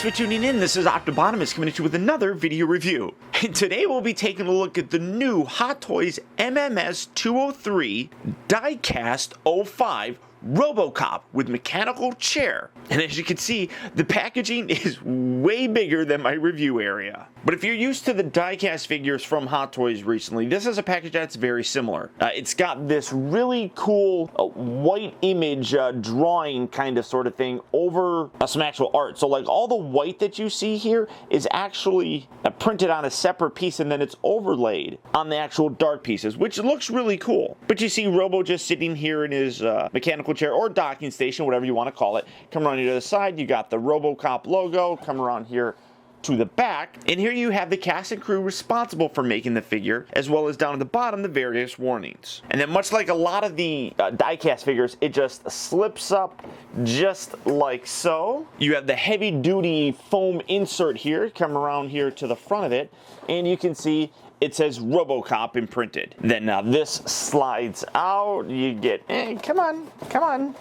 Thanks for tuning in. This is OPTIBOTIMUS coming at you with another video review. And today we'll be taking a look at the new Hot Toys MMS 203 Diecast 05 Robocop with mechanical chair. And as you can see, the packaging is way bigger than my review area. But if you're used to the diecast figures from Hot Toys recently, this is a package that's very similar. It's got this really cool white image drawing kind of sort of thing over some actual art. So like all the white that you see here is actually printed on a separate piece, and then it's overlaid on the actual dark pieces, which looks really cool. But you see Robo just sitting here in his mechanical chair or docking station, whatever you want to call it. Come around here to the side, you got the Robocop logo. Come around here to the back, and here you have the cast and crew responsible for making the figure, as well as down at the bottom the various warnings. And then much like a lot of the diecast figures, it just slips up just like so. You have the heavy duty foam insert here. Come around here to the front of it, and you can see it says Robocop imprinted. Then now this slides out. You get, come on.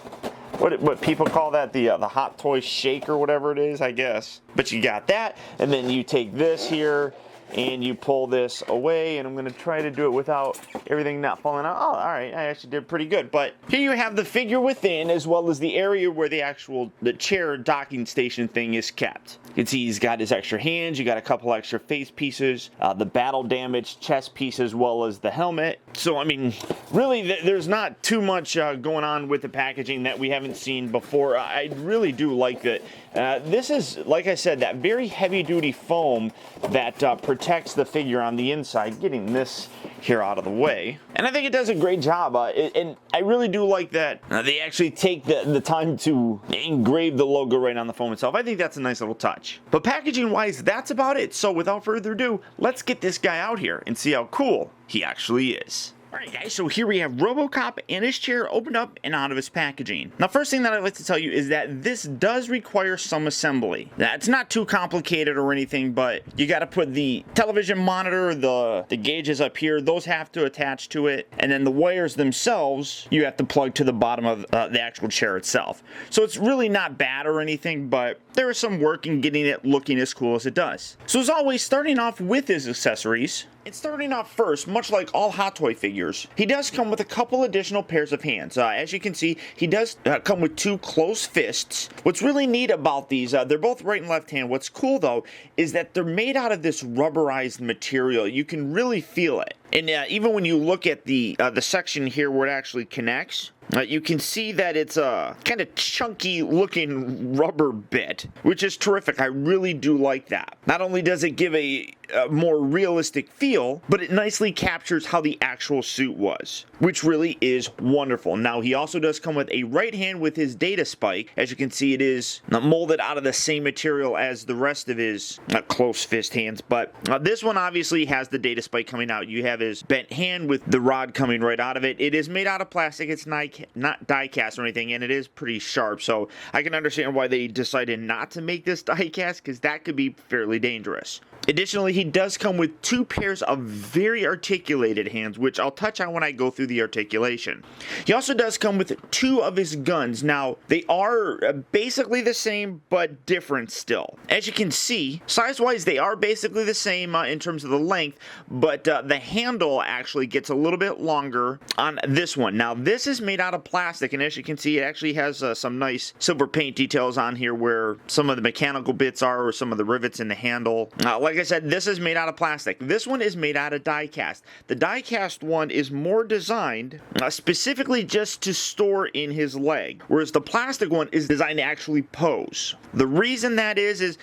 What people call that, the Hot Toy shake or whatever it is, I guess. But you got that, and then you take this here and you pull this away, and I'm going to try to do it without everything not falling out. Oh, all right, I actually did pretty good. But here you have the figure within, as well as the area where the chair docking station thing is kept. You can see he's got his extra hands, you got a couple extra face pieces, the battle damaged chest piece, as well as the helmet. So, I mean, really, there's not too much going on with the packaging that we haven't seen before. I really do like it. This is, like I said, that very heavy-duty foam that protects the figure on the inside, getting this here out of the way. And I think it does a great job, and I really do like that they actually take the time to engrave the logo right on the foam itself. I think that's a nice little touch. But packaging-wise, that's about it. So without further ado, let's get this guy out here and see how cool he actually is. Alright guys, so here we have Robocop and his chair opened up and out of his packaging. Now, first thing that I'd like to tell you is that this does require some assembly. Now, it's not too complicated or anything, but you got to put the television monitor, the gauges up here, those have to attach to it, and then the wires themselves, you have to plug to the bottom of the actual chair itself. So it's really not bad or anything, but there is some work in getting it looking as cool as it does. So as always, starting off with his accessories, and starting off first, much like all Hot Toy figures, he does come with a couple additional pairs of hands. As you can see, he does come with two closed fists. What's really neat about these, they're both right and left hand. What's cool though, is that they're made out of this rubberized material. You can really feel it. And even when you look at the section here where it actually connects, you can see that it's a kind of chunky looking rubber bit, which is terrific. I really do like that. Not only does it give a more realistic feel, but it nicely captures how the actual suit was, which really is wonderful. Now, he also does come with a right hand with his data spike. As you can see, it is molded out of the same material as the rest of his close fist hands, but this one obviously has the data spike coming out. You have his bent hand with the rod coming right out of it. It is made out of plastic. It's not die cast or anything, and it is pretty sharp, so I can understand why they decided not to make this die cast, because that could be fairly dangerous. Additionally, he does come with two pairs of very articulated hands, which I'll touch on when I go through the articulation. He also does come with two of his guns. Now, they are basically the same, but different still. As you can see, size-wise, they are basically the same in terms of the length, but the handle actually gets a little bit longer on this one. Now, this is made out of plastic, and as you can see, it actually has some nice silver paint details on here where some of the mechanical bits are, or some of the rivets in the handle. Like I said, this is made out of plastic. This one is made out of die cast. The die cast one is more designed specifically just to store in his leg, whereas the plastic one is designed to actually pose. The reason that is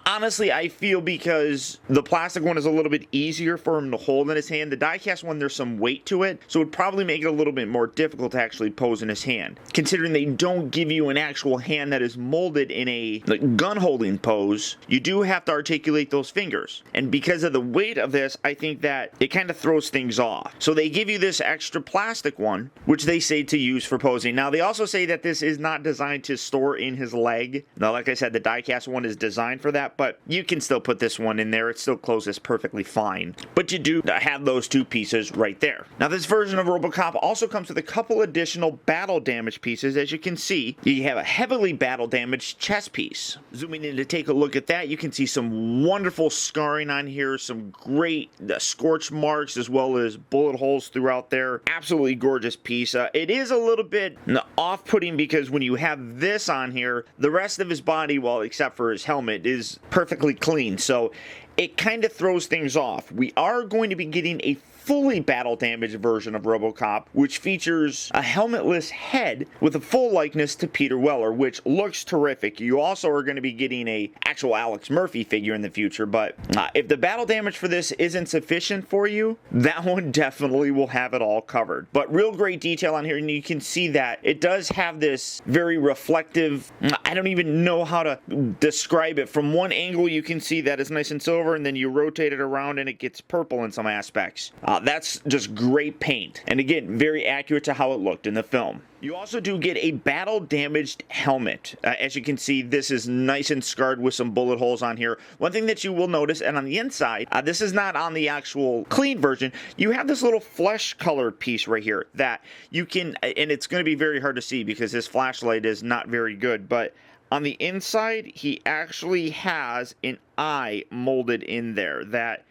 honestly, I feel because the plastic one is a little bit easier for him to hold in his hand. The die cast one, there's some weight to it, so it would probably make it a little bit more difficult to actually pose in his hand. Considering they don't give you an actual hand that is molded in a gun holding pose, you do have to articulate those fingers. And because of the weight of this, I think that it kind of throws things off. So they give you this extra plastic one, which they say to use for posing. Now, they also say that this is not designed to store in his leg. Now, like I said, the die-cast one is designed for that, but you can still put this one in there. It still closes perfectly fine. But you do have those two pieces right there. Now, this version of Robocop also comes with a couple additional additional battle damage pieces. As you can see, you have a heavily battle damaged chest piece. Zooming in to take a look at that, you can see some wonderful scarring on here, some great scorch marks as well as bullet holes throughout there. Absolutely gorgeous piece. It is a little bit off-putting because when you have this on here, the rest of his body, well, except for his helmet, is perfectly clean. So it kind of throws things off. We are going to be getting a fully battle damaged version of Robocop, which features a helmetless head with a full likeness to Peter Weller, which looks terrific. You also are going to be getting a actual Alex Murphy figure in the future, but if the battle damage for this isn't sufficient for you, that one definitely will have it all covered. But real great detail on here, and you can see that it does have this very reflective, I don't even know how to describe it. From one angle you can see that it's nice and silver, and then you rotate it around and it gets purple in some aspects. That's just great paint, and again, very accurate to how it looked in the film. You also do get a battle damaged helmet. As you can see, this is nice and scarred with some bullet holes on here. One thing that you will notice, and on the inside, this is not on the actual clean version, you have this little flesh colored piece right here that you can, and it's going to be very hard to see because this flashlight is not very good, but on the inside, he actually has an eye molded in there that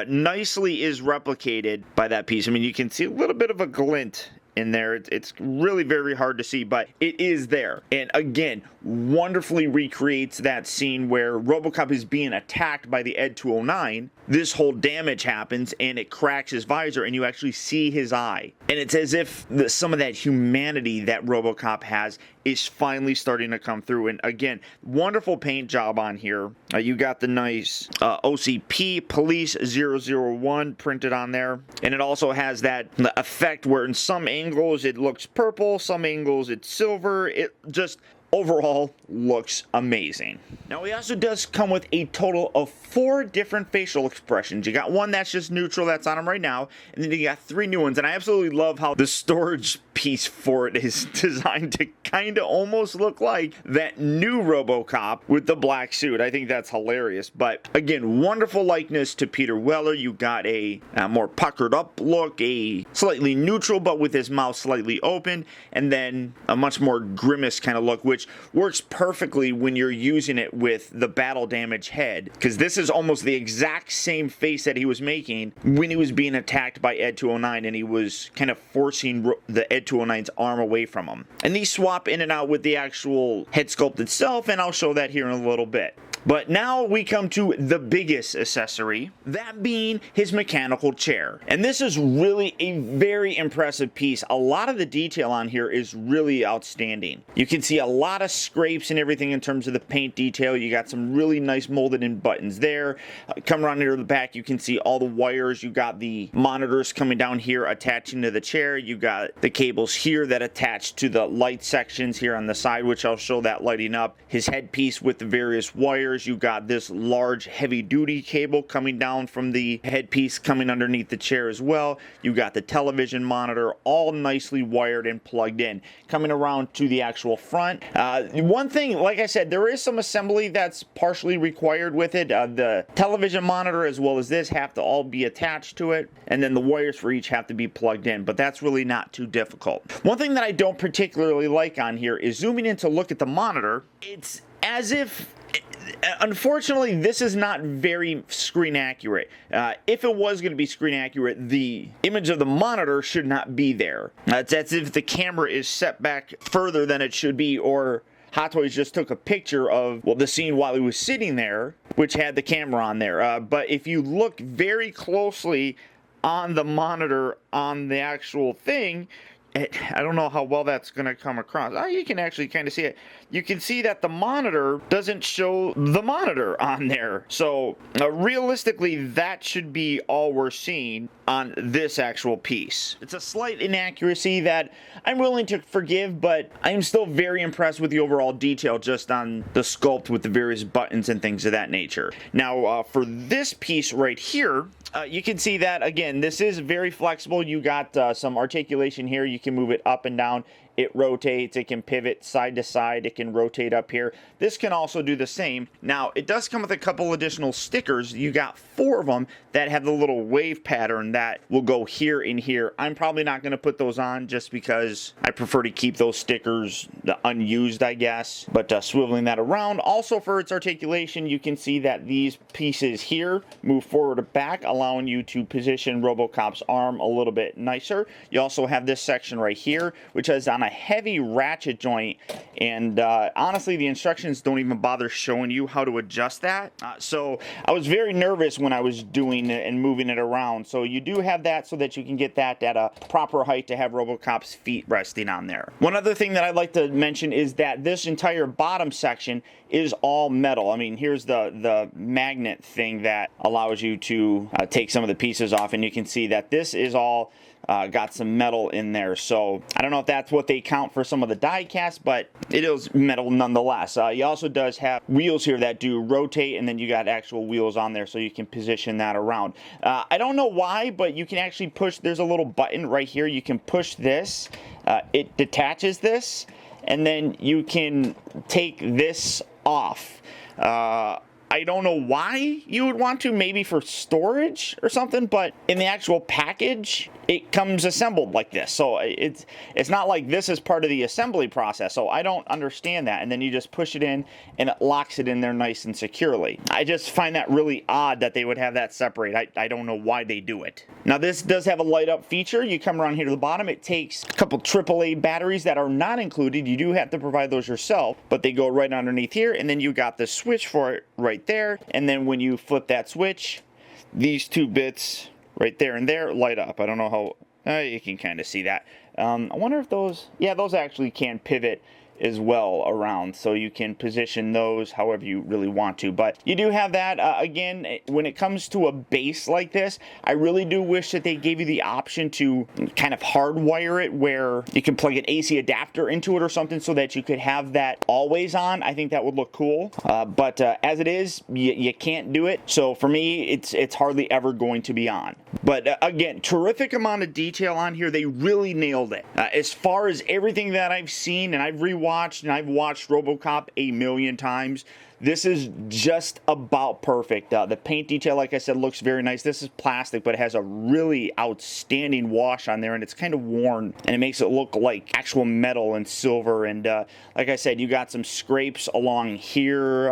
nicely is replicated by that piece. I mean, you can see a little bit of a glint in there. It's really very hard to see, but it is there. And again, wonderfully recreates that scene where Robocop is being attacked by the Ed 209. This whole damage happens and it cracks his visor and you actually see his eye. And it's as if some of that humanity that Robocop has is finally starting to come through. And again, wonderful paint job on here. You got the nice OCP Police 001 printed on there. And it also has that effect where in some angles it looks purple, some angles it's silver. It just overall looks amazing. Now, he also does come with a total of 4 different facial expressions. You got one that's just neutral, that's on him right now, and then you got 3 new ones. And I absolutely love how the storage piece for it is designed to kind of almost look like that new Robocop with the black suit. I think that's hilarious. But again, wonderful likeness to Peter Weller. You got a more puckered up look, a slightly neutral but with his mouth slightly open, and then a much more grimace kind of look, which works perfectly when you're using it with the battle damage head, because this is almost the exact same face that he was making when he was being attacked by Ed 209 and he was kind of forcing the Ed 209's arm away from him. And these swap in and out with the actual head sculpt itself, and I'll show that here in a little bit. But now we come to the biggest accessory, that being his mechanical chair. And this is really a very impressive piece. A lot of the detail on here is really outstanding. You can see a lot of scrapes and everything in terms of the paint detail. You got some really nice molded in buttons there. Come around here to the back, you can see all the wires. You got the monitors coming down here attaching to the chair. You got the cables here that attach to the light sections here on the side, which I'll show that lighting up. His headpiece with the various wires. You got this large heavy duty cable coming down from the headpiece coming underneath the chair as well. You got the television monitor all nicely wired and plugged in. Coming around to the actual front, one thing, like I said, there is some assembly that's partially required with it. The television monitor as well as this have to all be attached to it, and then the wires for each have to be plugged in, but that's really not too difficult. One thing that I don't particularly like on here is zooming in to look at the monitor. It's as if, unfortunately, this is not very screen accurate. If it was going to be screen accurate, the image of the monitor should not be there. It's as if the camera is set back further than it should be, or Hot Toys just took a picture of, well, the scene while he was sitting there, which had the camera on there. But if you look very closely on the monitor on the actual thing, I don't know how well that's going to come across. You can actually kind of see it. You can see that the monitor doesn't show the monitor on there. So realistically, that should be all we're seeing on this actual piece. It's a slight inaccuracy that I'm willing to forgive, but I'm still very impressed with the overall detail just on the sculpt with the various buttons and things of that nature. Now, for this piece right here, you can see that, again, this is very flexible. You got some articulation here. You can move it up and down. it rotates, it can pivot side to side, it can rotate up here. This can also do the same. Now, it does come with a couple additional stickers. You got 4 of them that have the little wave pattern that will go here and here. I'm probably not going to put those on just because I prefer to keep those stickers unused, I guess. But swiveling that around, also for its articulation, you can see that these pieces here move forward or back, allowing you to position Robocop's arm a little bit nicer. You also have this section right here, which is on a heavy ratchet joint, and honestly, the instructions don't even bother showing you how to adjust that. So I was very nervous when I was doing it and moving it around. So you do have that so that you can get that at a proper height to have Robocop's feet resting on there. One other thing that I'd like to mention is that this entire bottom section is all metal. I mean, here's the magnet thing that allows you to take some of the pieces off, and you can see that this is all got some metal in there. So I don't know if that's what they count for some of the die cast, but it is metal nonetheless. He also does have wheels here that do rotate, and then you got actual wheels on there so you can position that around. I don't know why, but you can actually push, there's a little button right here. You can push this, it detaches this, and then you can take this off. I don't know why you would want to, maybe for storage or something, but in the actual package, it comes assembled like this. So it's not like this is part of the assembly process. So I don't understand that. And then you just push it in and it locks it in there nice and securely. I just find that really odd that they would have that separate. I don't know why they do it. Now this does have a light up feature. You come around here to the bottom. It takes a couple AAA batteries that are not included. You do have to provide those yourself, but they go right underneath here. And then you got the switch for it right there. And then when you flip that switch, these 2 bits right there and there light up. I don't know how you can kind of see that. I wonder if those, yeah, those actually can pivot as well around, so you can position those however you really want to. But you do have that. Again, when it comes to a base like this, I really do wish that they gave you the option to kind of hardwire it where you can plug an AC adapter into it or something so that you could have that always on. I think that would look cool. But as it is, you can't do it. So for me, it's hardly ever going to be on. But again, terrific amount of detail on here. They really nailed it. As far as everything that I've seen, and I've rewatched, and I've watched Robocop a million times, this is just about perfect. The paint detail, like I said, looks very nice. This is plastic, but it has a really outstanding wash on there, and it's kind of worn, and it makes it look like actual metal and silver. And like I said, you got some scrapes along here.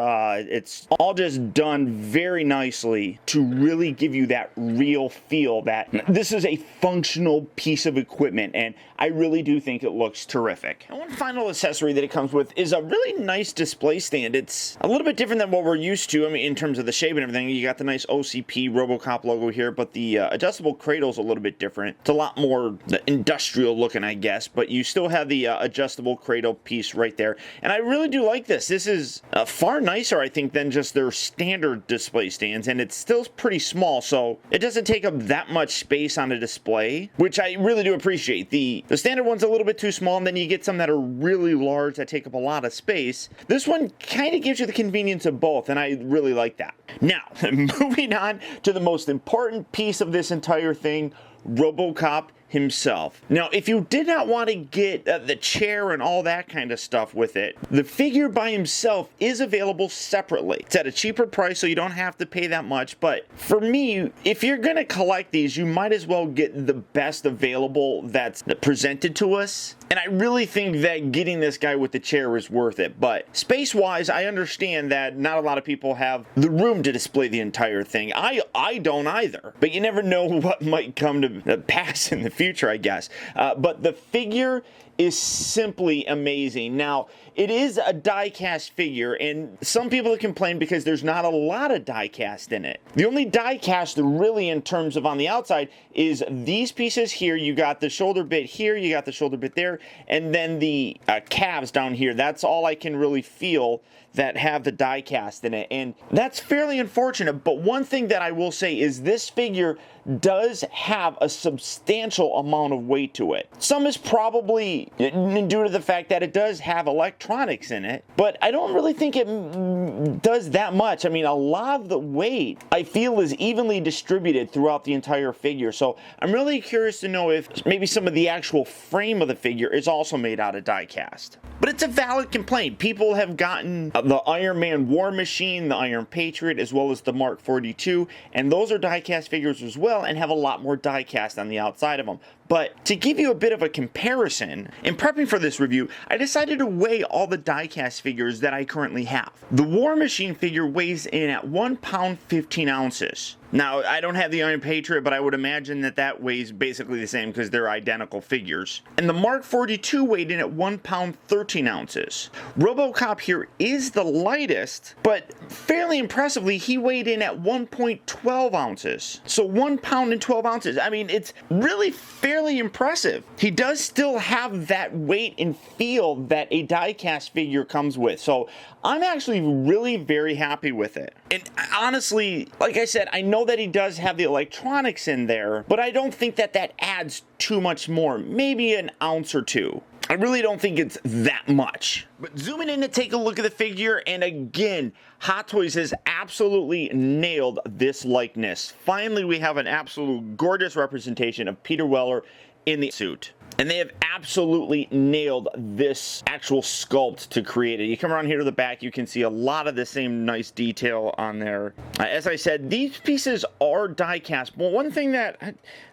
It's all just done very nicely to really give you that real feel that this is a functional piece of equipment, and I really do think it looks terrific. And one final accessory that it comes with is a really nice display stand. It's a little bit different than what we're used to. I mean, in terms of the shape and everything, you got the nice OCP Robocop logo here, but the adjustable cradle's a little bit different. It's a lot more industrial looking, I guess, but you still have the adjustable cradle piece right there. And I really do like this. This is far nicer, I think, than just their standard display stands, and it's still pretty small, so it doesn't take up that much space on a display, which I really do appreciate. The standard one's a little bit too small, and then you get some that are really large that take up a lot of space. This one kind of gives you the convenience of both, and I really like that. Now, moving on to the most important piece of this entire thing, Robocop himself. Now, if you did not want to get the chair and all that kind of stuff with it, the figure by himself is available separately. It's at a cheaper price, so you don't have to pay that much. But for me, if you're going to collect these, you might as well get the best available that's presented to us. And I really think that getting this guy with the chair is worth it. But space-wise, I understand that not a lot of people have the room to display the entire thing. I don't either. But you never know what might come to pass in the future, I guess. But the figure is simply amazing. Now, it is a die-cast figure, and some people have complained because there's not a lot of die-cast in it. The only die-cast really in terms of on the outside is these pieces here. You got the shoulder bit here, you got the shoulder bit there, and then the calves down here. That's all I can really feel that have the die cast in it, and that's fairly unfortunate. But one thing that I will say is this figure does have a substantial amount of weight to it. Some is probably honestly, due to the fact that it does have electronics in it, but I don't really think it does that much. I mean, a lot of the weight I feel is evenly distributed throughout the entire figure, so I'm really curious to know if maybe some of the actual frame of the figure is also made out of die cast. But it's a valid complaint. People have gotten the Iron Man War Machine, the Iron Patriot, as well as the Mark 42, and those are die cast figures as well and have a lot more die cast on the outside of them. But to give you a bit of a comparison, in prepping for this review, I decided to weigh all the die-cast figures that I currently have. The War Machine figure weighs in at 1 pound 15 ounces. Now, I don't have the Iron Patriot, but I would imagine that that weighs basically the same because they're identical figures. And the Mark 42 weighed in at 1 pound 13 ounces. Robocop here is the lightest, but fairly impressively, he weighed in at 1.12 ounces. So 1 pound and 12 ounces. I mean, it's really fairly impressive. He does still have that weight and feel that a die-cast figure comes with. So I'm actually really very happy with it. And honestly, like I said, I know that he does have the electronics in there, but I don't think that that adds too much more. Maybe an ounce or two. I really don't think it's that much. But zooming in to take a look at the figure, and again, Hot Toys has absolutely nailed this likeness. Finally, we have an absolute gorgeous representation of Peter Weller in the suit. And they have absolutely nailed this actual sculpt to create it. You come around here to the back, you can see a lot of the same nice detail on there. As I said, these pieces are die cast. Well, one thing that,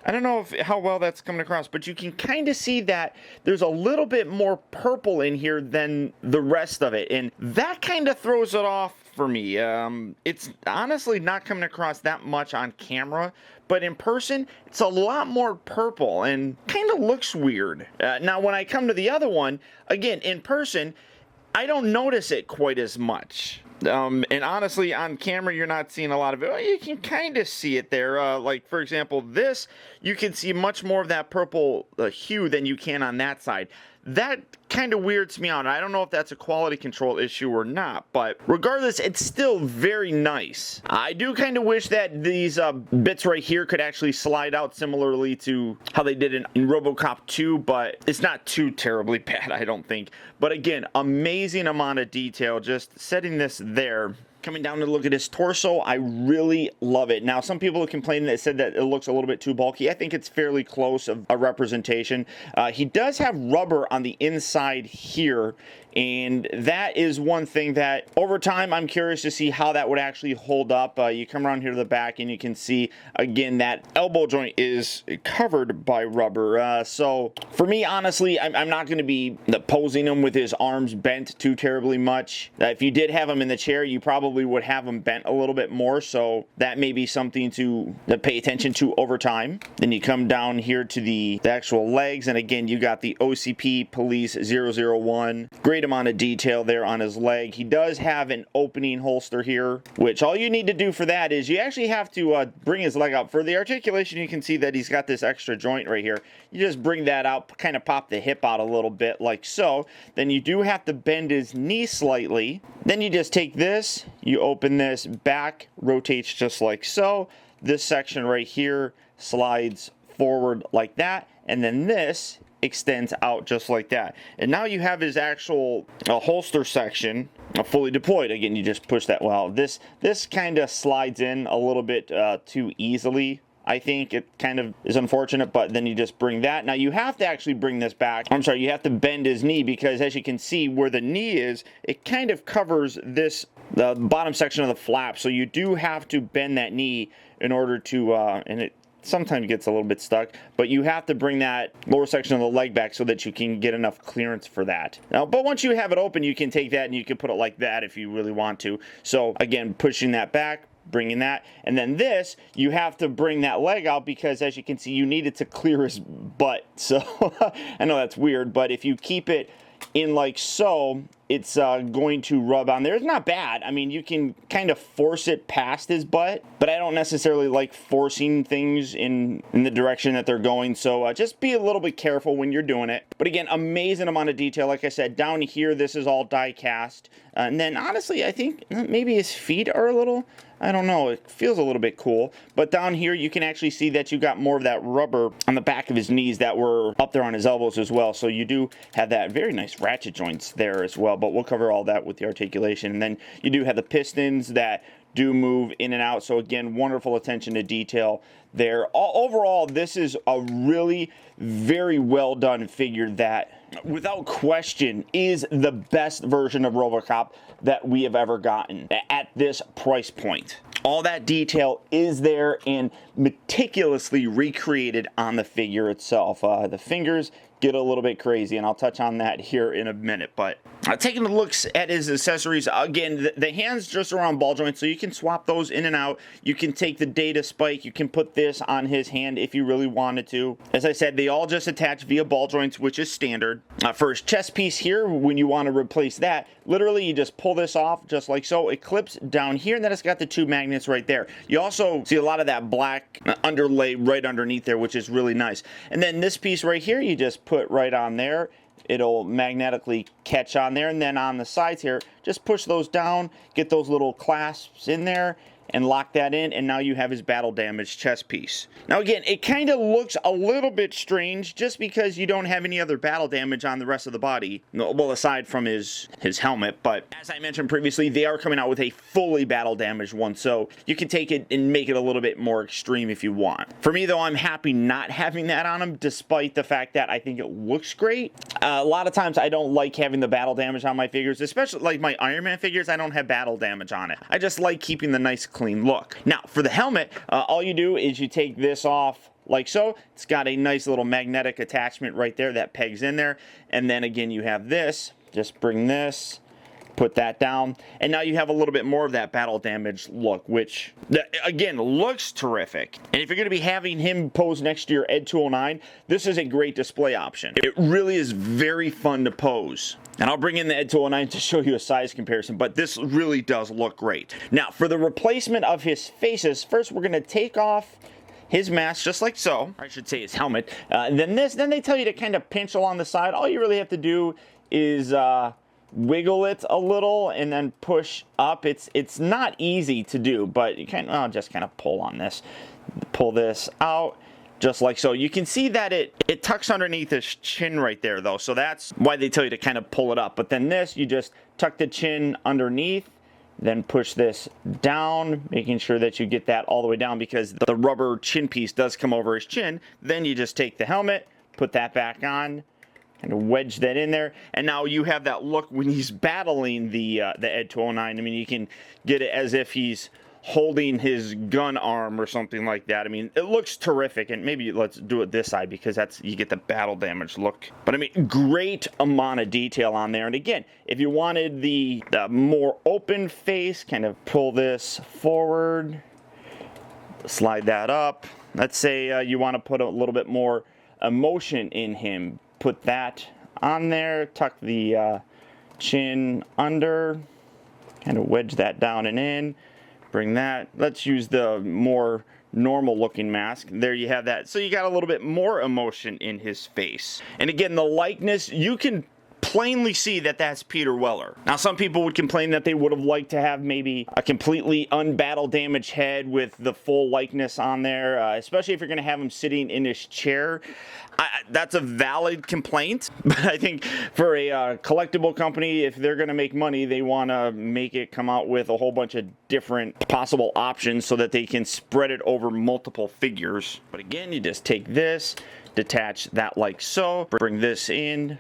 I don't know how well that's coming across, but you can kind of see that there's a little bit more purple in here than the rest of it. And that kind of throws it off for me. It's honestly not coming across that much on camera, but in person, it's a lot more purple and kind of looks weird. Now, when I come to the other one, again, in person, I don't notice it quite as much. And honestly, on camera, you're not seeing a lot of it. Well, you can kind of see it there. Like, for example, this, you can see much more of that purple hue than you can on that side. That kind of weirds me out. I don't know if that's a quality control issue or not, but regardless, it's still very nice. I do kind of wish that these bits right here could actually slide out similarly to how they did in Robocop 2, but it's not too terribly bad, I don't think. But again, amazing amount of detail. Just setting this there. Coming down to look at his torso, I really love it. Now, some people have complained that said that it looks a little bit too bulky. I think it's fairly close of a representation. He does have rubber on the inside here, and that is one thing that over time I'm curious to see how that would actually hold up. You come around here to the back and you can see again that elbow joint is covered by rubber. So for me, honestly, I'm not going to be posing him with his arms bent too terribly much. If you did have him in the chair, you probably would have him bent a little bit more, so that may be something to pay attention to over time. Then you come down here to the actual legs, and again, you got the OCP Police 001. Great amount of detail there on his leg. He does have an opening holster here, which all you need to do for that is you actually have to bring his leg out. For the articulation, you can see that he's got this extra joint right here. You just bring that out, kind of pop the hip out a little bit like so. Then you do have to bend his knee slightly. Then you just take this, you open this back, rotates just like so. This section right here slides forward like that, and then this extends out just like that. And now you have his actual holster section fully deployed. Again, you just push that. Well, this kind of slides in a little bit too easily. I think it kind of is unfortunate, but then you just bring that. Now you have to actually bring this back. I'm sorry, you have to bend his knee because as you can see where the knee is, it kind of covers this, the bottom section of the flap. So you do have to bend that knee in order to, and it sometimes gets a little bit stuck, but you have to bring that lower section of the leg back so that you can get enough clearance for that. Now, but once you have it open, you can take that and you can put it like that if you really want to. So again, pushing that back, bringing that, and then this, you have to bring that leg out because as you can see, you need it to clear his butt. So I know that's weird, but if you keep it in like so, it's going to rub on there. It's not bad. I mean, you can kind of force it past his butt, but I don't necessarily like forcing things in the direction that they're going, so just be a little bit careful when you're doing it. But again, amazing amount of detail. Like I said, down here, this is all die cast. And then, honestly, I think maybe his feet are a little... I don't know, it feels a little bit cool. But down here, you can actually see that you got more of that rubber on the back of his knees that were up there on his elbows as well. So you do have that very nice ratchet joints there as well. But we'll cover all that with the articulation. And then you do have the pistons that do move in and out. So again, wonderful attention to detail there. Overall, this is a really very well done figure that, without question, is the best version of Robocop that we have ever gotten at this price point. All that detail is there and meticulously recreated on the figure itself. The fingers get a little bit crazy, and I'll touch on that here in a minute. But taking a look at his accessories, again, the hands just around ball joints, so you can swap those in and out. You can take the data spike, you can put this on his hand if you really wanted to. As I said, they all just attach via ball joints, which is standard. For his chest piece here, when you want to replace that, literally you just pull this off just like so. It clips down here, and then it's got the two magnets right there. You also see a lot of that black underlay right underneath there, which is really nice. And then this piece right here, you just put right on there. It'll magnetically catch on there, and then on the sides here, just push those down, get those little clasps in there, and lock that in, and now you have his battle damage chest piece. Now again, it kind of looks a little bit strange just because you don't have any other battle damage on the rest of the body, well, aside from his helmet. But as I mentioned previously, they are coming out with a fully battle damaged one, so you can take it and make it a little bit more extreme if you want. For me though, I'm happy not having that on him, despite the fact that I think it looks great. A lot of times I don't like having the battle damage on my figures, especially like my Iron Man figures. I don't have battle damage on it. I just like keeping the nice clean look. Now for the helmet, all you do is you take this off like so. It's got a nice little magnetic attachment right there that pegs in there, and then again you have this. Just bring this, put that down, and now you have a little bit more of that battle damage look, which again looks terrific. And if you're going to be having him pose next to your Ed 209, this is a great display option. It really is very fun to pose. And I'll bring in the Ed 209 to show you a size comparison, but this really does look great. Now, for the replacement of his faces, first we're going to take off his mask just like so, or I should say his helmet. Then they tell you to kind of pinch along the side. All you really have to do is wiggle it a little and then push up. It's not easy to do, but you can just kind of pull on this. Pull this out. Just like so. You can see that it tucks underneath his chin right there though, so that's why they tell you to kind of pull it up. But then this, you just tuck the chin underneath, then push this down, making sure that you get that all the way down because the rubber chin piece does come over his chin. Then you just take the helmet, put that back on, and wedge that in there, and now you have that look when he's battling the Ed 209. I mean, you can get it as if he's holding his gun arm or something like that. I mean, it looks terrific, and maybe let's do it this side because you get the battle damage look. But I mean, great amount of detail on there. And again, if you wanted the more open face, kind of pull this forward, slide that up. Let's say you want to put a little bit more emotion in him. Put that on there, tuck the chin under, kind of wedge that down and in. Bring that. Let's use the more normal looking mask. There you have that. So you got a little bit more emotion in his face. And again, the likeness, you can plainly see that that's Peter Weller. Now, some people would complain that they would have liked to have maybe a completely unbattle damaged head with the full likeness on there, especially if you're going to have him sitting in his chair. That's a valid complaint, but I think for a collectible company, if they're going to make money, they want to make it come out with a whole bunch of different possible options so that they can spread it over multiple figures. But again, you just take this, detach that like so, bring this in,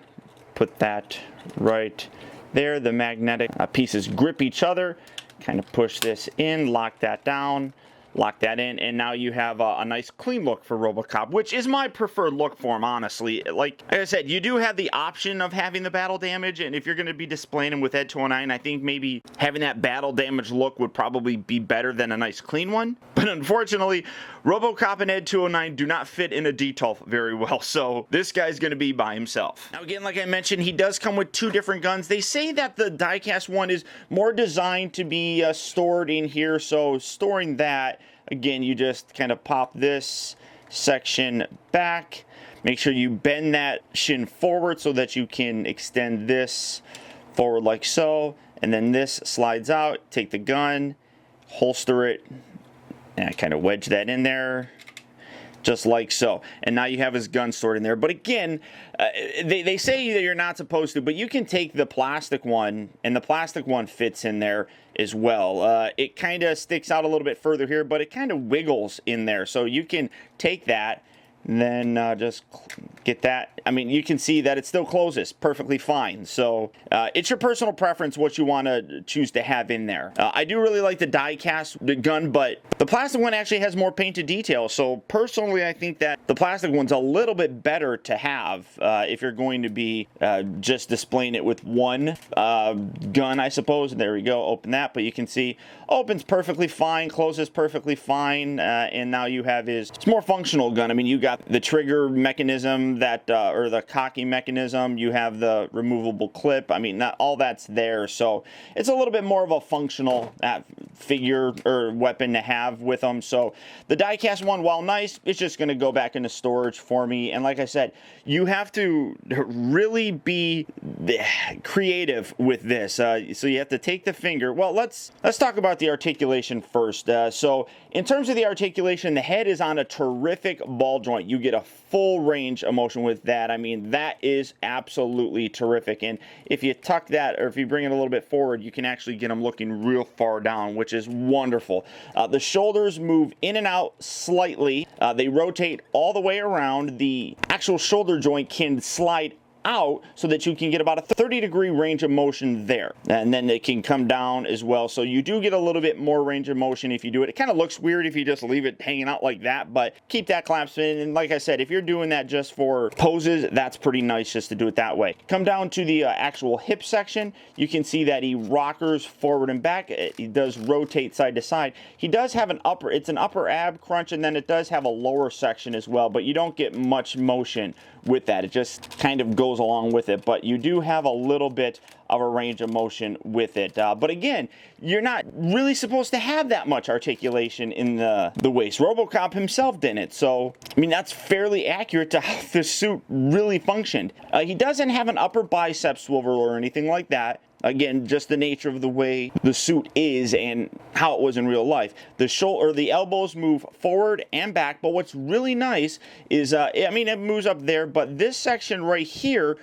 put that right there. The magnetic pieces grip each other. Kind of push this in, lock that down, lock that in, and now you have a nice clean look for Robocop, which is my preferred look for him, honestly. Like I said, you do have the option of having the battle damage, and if you're going to be displaying him with Ed 209, I think maybe having that battle damage look would probably be better than a nice clean one. But unfortunately, Robocop and Ed 209 do not fit in a detail very well, so this guy's going to be by himself. Now again, like I mentioned, he does come with 2 different guns. They say that the diecast one is more designed to be stored in here, so storing that, again, you just kind of pop this section back. Make sure you bend that shin forward so that you can extend this forward like so. And then this slides out. Take the gun, holster it, and kind of wedge that in there. Just like so. And now you have his gun stored in there. But again, they say that you're not supposed to, but you can take the plastic one, and the plastic one fits in there as well. It kind of sticks out a little bit further here, but it kind of wiggles in there. So you can take that, and then just get that. I mean, you can see that it still closes perfectly fine. So it's your personal preference what you want to choose to have in there. I do really like the die-cast gun, but the plastic one actually has more painted detail. So personally, I think that the plastic one's a little bit better to have if you're going to be just displaying it with one gun, I suppose. There we go. Open that, but you can see opens perfectly fine, closes perfectly fine, and now you have it's more functional gun. I mean, you got the trigger mechanism that or the cocking mechanism, you have the removable clip. I mean, not all that's there, so it's a little bit more of a functional figure or weapon to have with them. So the diecast one, while nice, it's just going to go back into storage for me. And like I said, you have to really be creative with this. So you have to take the finger. Well, let's talk about the articulation first. So in terms of the articulation, the head is on a terrific ball joint. You get a full range of motion with that. I mean, that is absolutely terrific. And if you tuck that, or if you bring it a little bit forward, you can actually get them looking real far down, which is wonderful. The shoulders move in and out slightly. They rotate all the way around. The actual shoulder joint can slide out so that you can get about a 30-degree range of motion there, and then it can come down as well, so you do get a little bit more range of motion if you do it. It kind of looks weird if you just leave it hanging out like that, but keep that clamp in. And like I said, if you're doing that just for poses, that's pretty nice just to do it that way. Come down to the actual hip section. You can see that he rockers forward and back. He does rotate side to side. He does have an upper, it's an upper ab crunch, and then it does have a lower section as well, but you don't get much motion with that. It just kind of goes along with it, but you do have a little bit of a range of motion with it. But again, you're not really supposed to have that much articulation in the waist. Robocop himself didn't, so I mean, that's fairly accurate to how the suit really functioned. He doesn't have an upper bicep swivel or anything like that. Again, just the nature of the way the suit is and how it was in real life. The shoulder, or the elbows move forward and back, but what's really nice is, I mean, it moves up there, but this section right here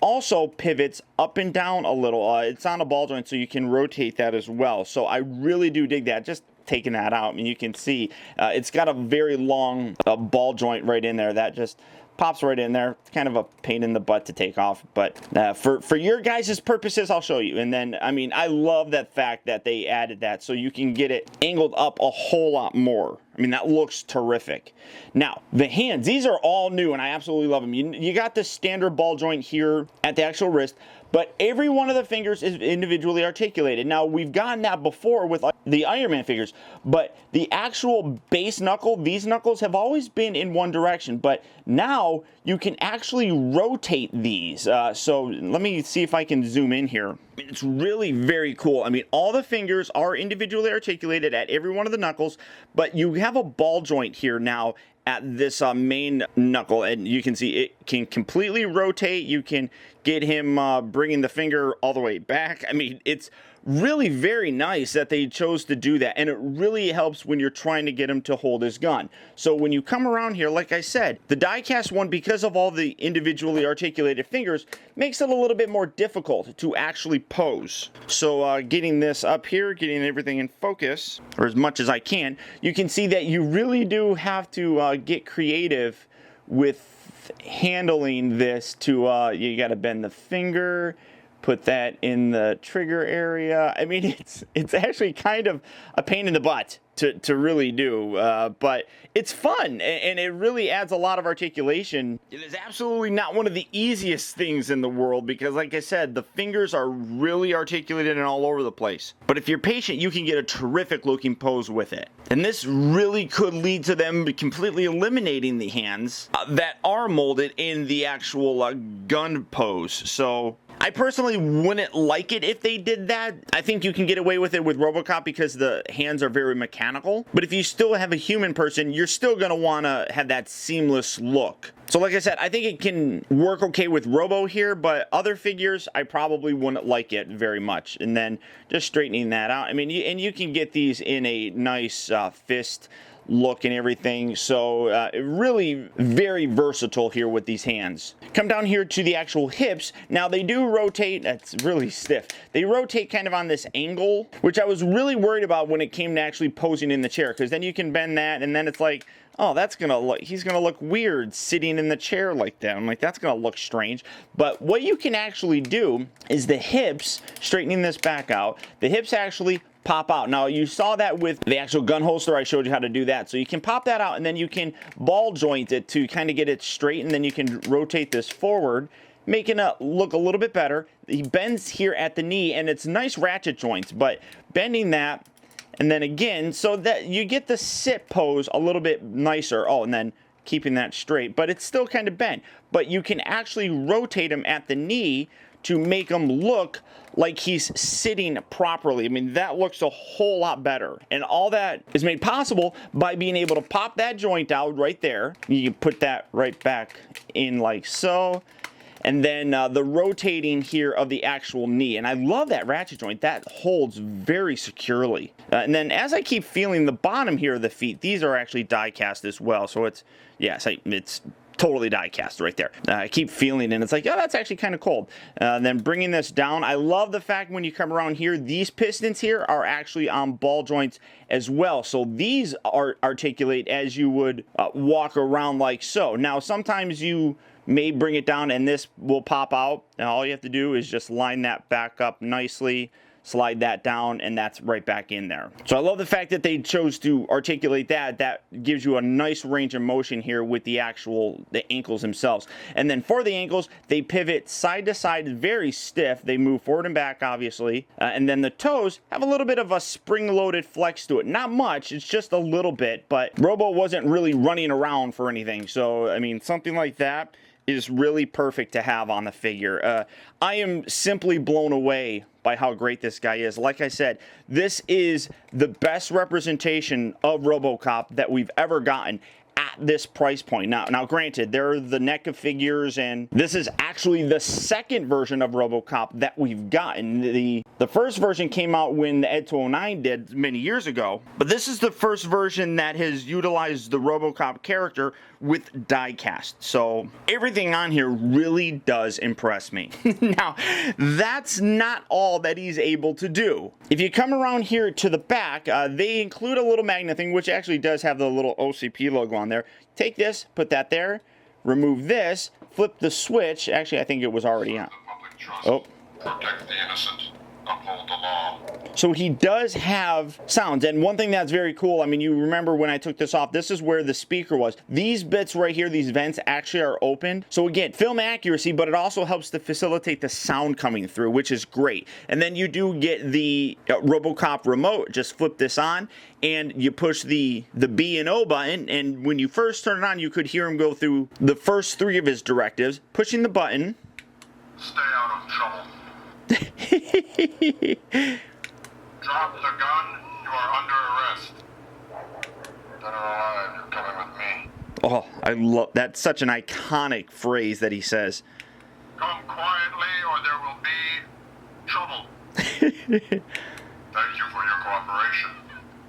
also pivots up and down a little. It's on a ball joint, so you can rotate that as well. So I really do dig that. Just taking that out, I mean, you can see it's got a very long ball joint right in there that just pops right in there. It's kind of a pain in the butt to take off, but for your guys' purposes, I'll show you. And then, I mean, I love that fact that they added that so you can get it angled up a whole lot more. I mean, that looks terrific. Now, the hands, these are all new, and I absolutely love them. You got the standard ball joint here at the actual wrist, but every one of the fingers is individually articulated. Now, we've gotten that before with the Iron Man figures, but the actual base knuckle, these knuckles have always been in one direction, but now you can actually rotate these. So let me see if I can zoom in here. It's really very cool. I mean, all the fingers are individually articulated at every one of the knuckles, but you have a ball joint here now at this main knuckle, and you can see it can completely rotate. You can get him bringing the finger all the way back. I mean, it's really very nice that they chose to do that, and it really helps when you're trying to get him to hold his gun. So when you come around here, like I said, the die-cast one, because of all the individually articulated fingers, makes it a little bit more difficult to actually pose. So getting this up here, getting everything in focus, or as much as I can, you can see that you really do have to get creative with handling this. To you got to bend the finger, put that in the trigger area. I mean, it's actually kind of a pain in the butt to really do, but it's fun, and it really adds a lot of articulation. It is absolutely not one of the easiest things in the world because, like I said, the fingers are really articulated and all over the place. But if you're patient, you can get a terrific looking pose with it. And this really could lead to them completely eliminating the hands that are molded in the actual gun pose. So I personally wouldn't like it if they did that. I think you can get away with it with Robocop because the hands are very mechanical. But if you still have a human person, you're still going to want to have that seamless look. So like I said, I think it can work okay with Robo here, but other figures, I probably wouldn't like it very much. And then just straightening that out. I mean, you can get these in a nice fist look and everything, so really very versatile here with these hands. Come down here to the actual hips. Now they do rotate. That's really stiff. They rotate kind of on this angle, which I was really worried about when it came to actually posing in the chair, because then you can bend that and then it's like, oh, that's gonna look, he's gonna look weird sitting in the chair like that. I'm like, that's gonna look strange. But what you can actually do is the hips, straightening this back out, the hips actually pop out. Now you saw that with the actual gun holster. I showed you how to do that. So you can pop that out and then you can ball joint it to kind of get it straight, and then you can rotate this forward, making it look a little bit better. He bends here at the knee and it's nice ratchet joints, but bending that and then again so that you get the sit pose a little bit nicer. Oh, and then keeping that straight, but it's still kind of bent. But you can actually rotate him at the knee to make him look like he's sitting properly. I mean, that looks a whole lot better. And all that is made possible by being able to pop that joint out right there. You can put that right back in like so. And then the rotating here of the actual knee. And I love that ratchet joint. That holds very securely. And then as I keep feeling the bottom here of the feet, these are actually die cast as well. So it's, yes, it's totally die cast right there. I keep feeling it and it's like, oh, that's actually kind of cold. Then bringing this down, I love the fact when you come around here, these pistons here are actually on ball joints as well. So these are articulate as you would walk around like so. Now, sometimes you may bring it down and this will pop out. And all you have to do is just line that back up nicely, slide that down, and that's right back in there. So I love the fact that they chose to articulate that. That gives you a nice range of motion here with the ankles themselves. And then for the ankles, they pivot side to side, very stiff. They move forward and back, obviously. And then the toes have a little bit of a spring-loaded flex to it. Not much, it's just a little bit, but Robo wasn't really running around for anything. So, I mean, something like that is really perfect to have on the figure. I am simply blown away by how great this guy is. Like I said, this is the best representation of Robocop that we've ever gotten at this price point. Now granted, there are the NECA figures, and this is actually the second version of Robocop that we've gotten. The first version came out when the Ed 209 did many years ago, but this is the first version that has utilized the Robocop character with die cast. So everything on here really does impress me. Now, that's not all that he's able to do. If you come around here to the back, they include a little magnet thing, which actually does have the little OCP logo on there. Take this, put that there, remove this, flip the switch. Actually, I think it was already on. Oh. Protect the innocent. Uphold the law. So he does have sounds, and one thing that's very cool, I mean, you remember when I took this off, this is where the speaker was. These bits right here, these vents actually are open. So again, film accuracy, but it also helps to facilitate the sound coming through, which is great. And then you do get the Robocop remote. Just flip this on, and you push the B and O button, and when you first turn it on, you could hear him go through the first 3 of his directives. Pushing the button. Stay out of trouble. Drop the gun. You are under arrest. Dead or alive, you're coming with me. Oh, I love that's such an iconic phrase that he says. Come quietly or there will be trouble. Thank you for your cooperation.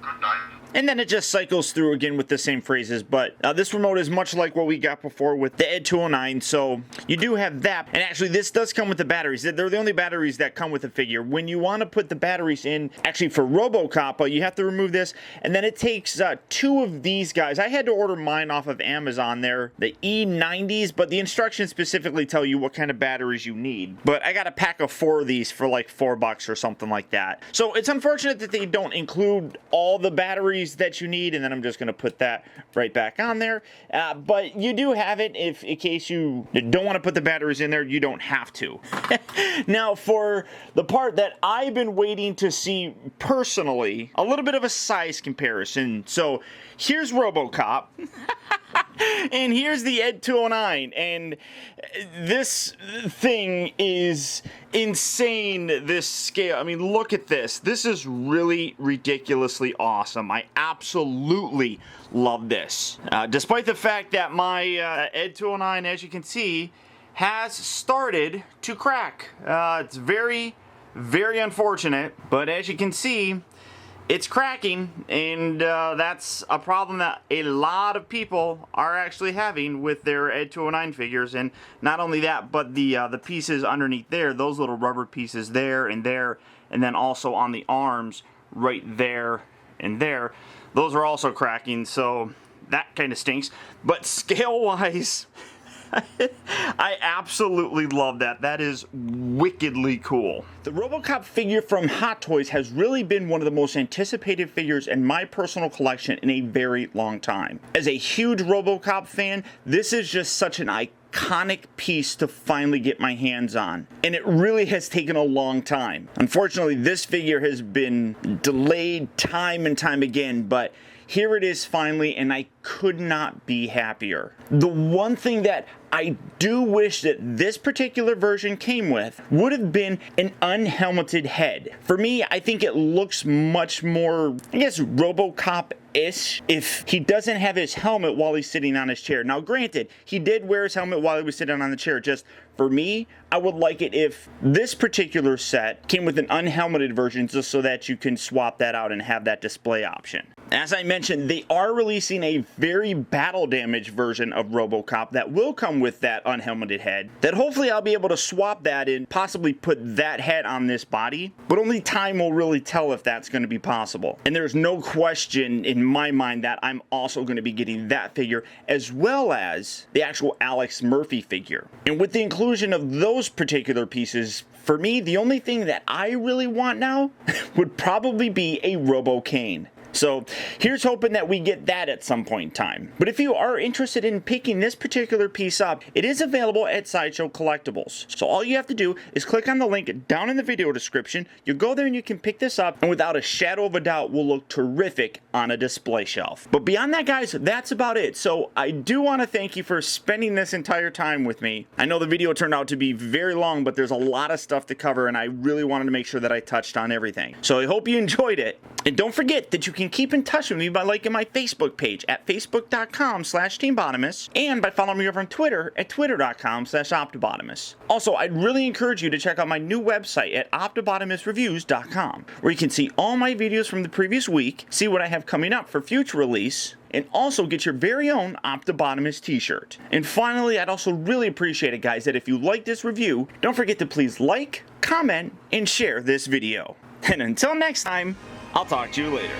Good night. and then it just cycles through again with the same phrases. But this remote is much like what we got before with the Ed 209, so you do have that. And actually, this does come with the batteries. They're the only batteries that come with the figure. When you want to put the batteries in, actually for Robocop, you have to remove this, and then it takes 2 of these guys. I had to order mine off of Amazon there, the E90s, but the instructions specifically tell you what kind of batteries you need. But I got a pack of 4 of these for like $4 or something like that. So it's unfortunate that they don't include all the batteries that you need, and then I'm just going to put that right back on there. But you do have it if in case you don't want to put the batteries in there, you don't have to. Now, for the part that I've been waiting to see personally, a little bit of a size comparison. So here's Robocop. And here's the Ed 209, and this thing is insane, this scale. I mean, look at this. This is really ridiculously awesome. I absolutely love this. Despite the fact that my Ed 209, as you can see, has started to crack. It's very, very unfortunate, but as you can see, it's cracking, and that's a problem that a lot of people are actually having with their Ed 209 figures. And not only that, but the pieces underneath there, those little rubber pieces there, and then also on the arms right there and there, those are also cracking, so that kind of stinks. But scale-wise, I absolutely love that. That is wickedly cool. The Robocop figure from Hot Toys has really been one of the most anticipated figures in my personal collection in a very long time. As a huge Robocop fan, this is just such an iconic piece to finally get my hands on, and it really has taken a long time. Unfortunately, this figure has been delayed time and time again, but here it is finally, and I could not be happier. The one thing that I do wish that this particular version came with would have been an unhelmeted head. For me, I think it looks much more, I guess, Robocop-ish if he doesn't have his helmet while he's sitting on his chair. Now, granted, he did wear his helmet while he was sitting on the chair. Just for me, I would like it if this particular set came with an unhelmeted version just so that you can swap that out and have that display option. As I mentioned, they are releasing a very battle damaged version of Robocop that will come with that unhelmeted head, that hopefully I'll be able to swap that and possibly put that head on this body, but only time will really tell if that's going to be possible. And there's no question in my mind that I'm also going to be getting that figure as well as the actual Alex Murphy figure. And with the inclusion of those particular pieces, for me, the only thing that I really want now would probably be a Robo-Cane. So here's hoping that we get that at some point in time. But if you are interested in picking this particular piece up, it is available at Sideshow Collectibles. So all you have to do is click on the link down in the video description. You go there and you can pick this up, and without a shadow of a doubt will look terrific on a display shelf. But beyond that, guys, that's about it. So I do want to thank you for spending this entire time with me. I know the video turned out to be very long, but there's a lot of stuff to cover, and I really wanted to make sure that I touched on everything. So I hope you enjoyed it. And don't forget that you can keep in touch with me by liking my Facebook page at facebook.com/TeamBotimus and by following me over on Twitter at twitter.com/OPTIBOTIMUS. Also, I'd really encourage you to check out my new website at OPTIBOTIMUSreviews.com, where you can see all my videos from the previous week, see what I have coming up for future release, and also get your very own OPTIBOTIMUS t-shirt. And finally, I'd also really appreciate it, guys, that if you like this review, don't forget to please like, comment, and share this video. And until next time, I'll talk to you later.